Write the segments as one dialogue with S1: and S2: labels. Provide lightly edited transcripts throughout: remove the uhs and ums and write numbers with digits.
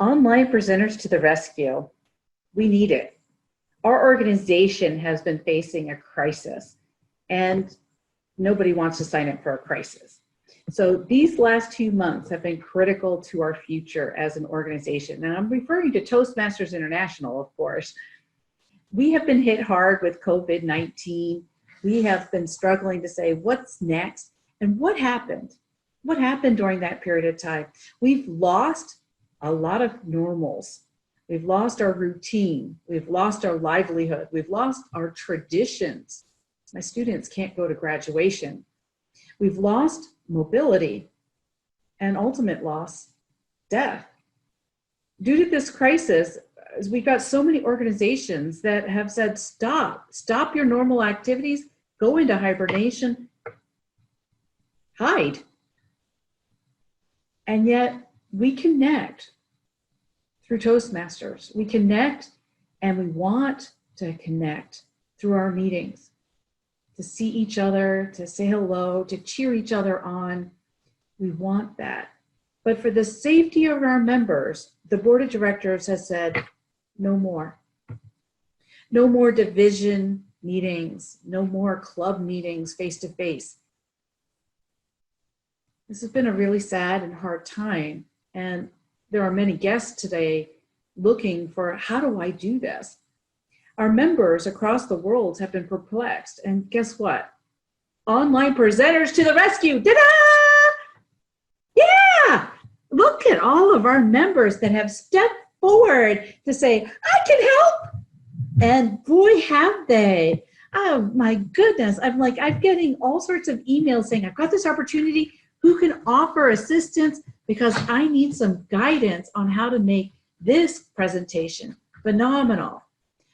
S1: Online presenters to the rescue. We need it. Our organization has been facing a crisis, and nobody wants to sign up for a crisis. So these last 2 months have been critical to our future as an organization. And I'm referring to Toastmasters International, of course. We have been hit hard with COVID-19. We have been struggling to say what's next and what happened. What happened during that period of time? We've lost a lot of normals. We've lost our routine. We've lost our livelihood. We've lost our traditions. My students can't go to graduation. We've lost mobility, and ultimate loss, death. Due to this crisis, we've got so many organizations that have said, stop your normal activities, go into hibernation, hide. And yet we connect through Toastmasters. We connect, and we want to connect through our meetings, to see each other, to say hello, to cheer each other on. We want that. But for the safety of our members, the board of directors has said, no more. No more division meetings, no more club meetings face-to-face. This has been a really sad and hard time. And there are many guests today looking for, how do I do this? Our members across the world have been perplexed. And guess what? Online presenters to the rescue. Ta-da! Yeah! Look at all of our members that have stepped forward to say, I can help. And boy, have they. Oh my goodness. I'm getting all sorts of emails saying, I've got this opportunity. Who can offer assistance? Because I need some guidance on how to make this presentation phenomenal.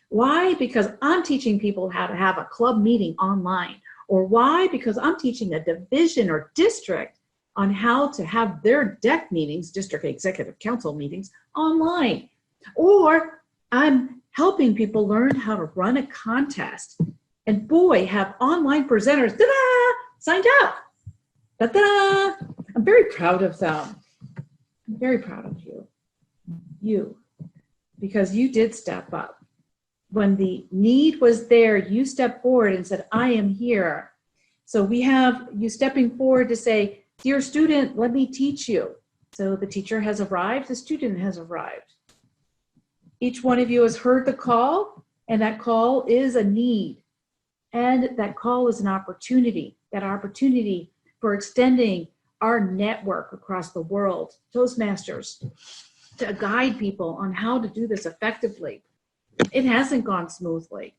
S1: Why? Because I'm teaching people how to have a club meeting online. Or why? Because I'm teaching a division or district on how to have their DEC meetings, District Executive Council meetings, online. Or I'm helping people learn how to run a contest. And boy, have online presenters, ta-da, signed up. Ta-da! I'm very proud of them. I'm very proud of you, because you did step up. When the need was there, you stepped forward and said, I am here. So we have you stepping forward to say, dear student, let me teach you. So the teacher has arrived, the student has arrived. Each one of you has heard the call, and that call is a need. And that call is an opportunity, that opportunity for extending our network across the world, Toastmasters, to guide people on how to do this effectively. It hasn't gone smoothly.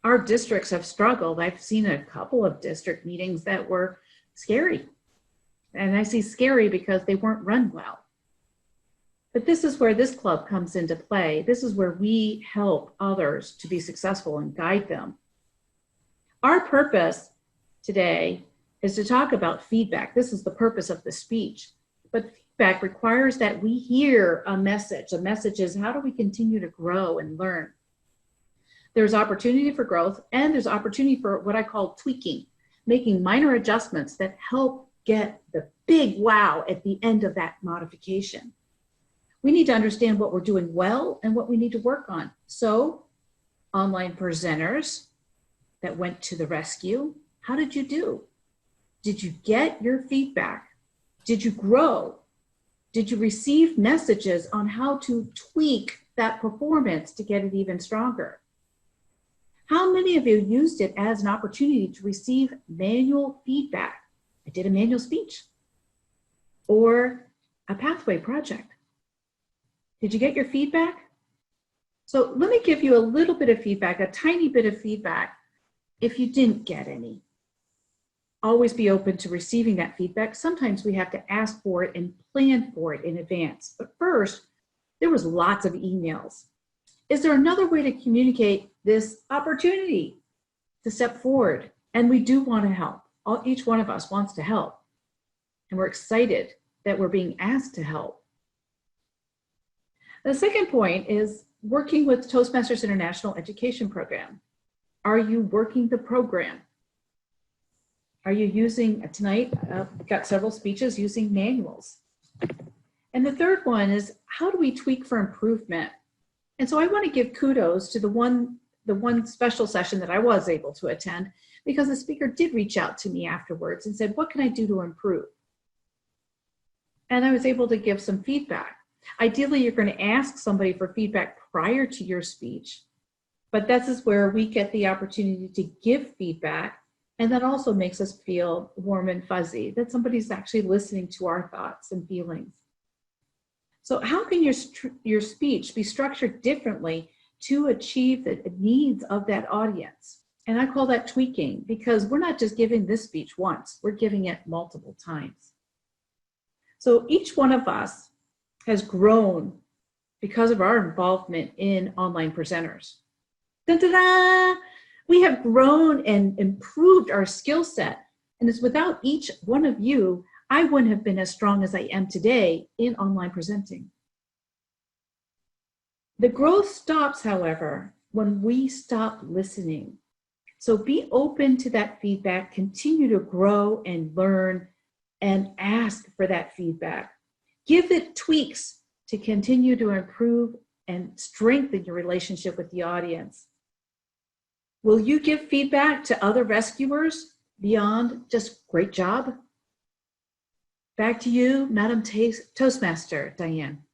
S1: Our districts have struggled. I've seen a couple of district meetings that were scary. And I say scary because they weren't run well. But this is where this club comes into play. This is where we help others to be successful and guide them. Our purpose today is to talk about feedback. This is the purpose of the speech. But feedback requires that we hear a message. The message is, how do we continue to grow and learn? There's opportunity for growth, and there's opportunity for what I call tweaking, making minor adjustments that help get the big wow at the end of that modification. We need to understand what we're doing well and what we need to work on. So, online presenters that went to the rescue, how did you do? Did you get your feedback? Did you grow? Did you receive messages on how to tweak that performance to get it even stronger? How many of you used it as an opportunity to receive manual feedback? I did a manual speech or a pathway project. Did you get your feedback? So let me give you a little bit of feedback, a tiny bit of feedback, if you didn't get any. Always be open to receiving that feedback. Sometimes we have to ask for it and plan for it in advance. But first, there was lots of emails. Is there another way to communicate this opportunity to step forward? And we do want to help. Each one of us wants to help. And we're excited that we're being asked to help. The second point is working with Toastmasters International Education Program. Are you working the program? Are you using, tonight, I've got several speeches using manuals. And the third one is, how do we tweak for improvement? And so I want to give kudos to the one special session that I was able to attend, because the speaker did reach out to me afterwards and said, what can I do to improve? And I was able to give some feedback. Ideally, you're going to ask somebody for feedback prior to your speech, but this is where we get the opportunity to give feedback, and that also makes us feel warm and fuzzy, that somebody's actually listening to our thoughts and feelings. So how can your speech be structured differently to achieve the needs of that audience? And I call that tweaking, because we're not just giving this speech once, we're giving it multiple times. So each one of us has grown because of our involvement in online presenters. Da-da-da! We have grown and improved our skill set. And it's without each one of you, I wouldn't have been as strong as I am today in online presenting. The growth stops, however, when we stop listening. So be open to that feedback, continue to grow and learn, and ask for that feedback. Give it tweaks to continue to improve and strengthen your relationship with the audience. Will you give feedback to other rescuers beyond just great job? Back to you, Madam Toastmaster Diane.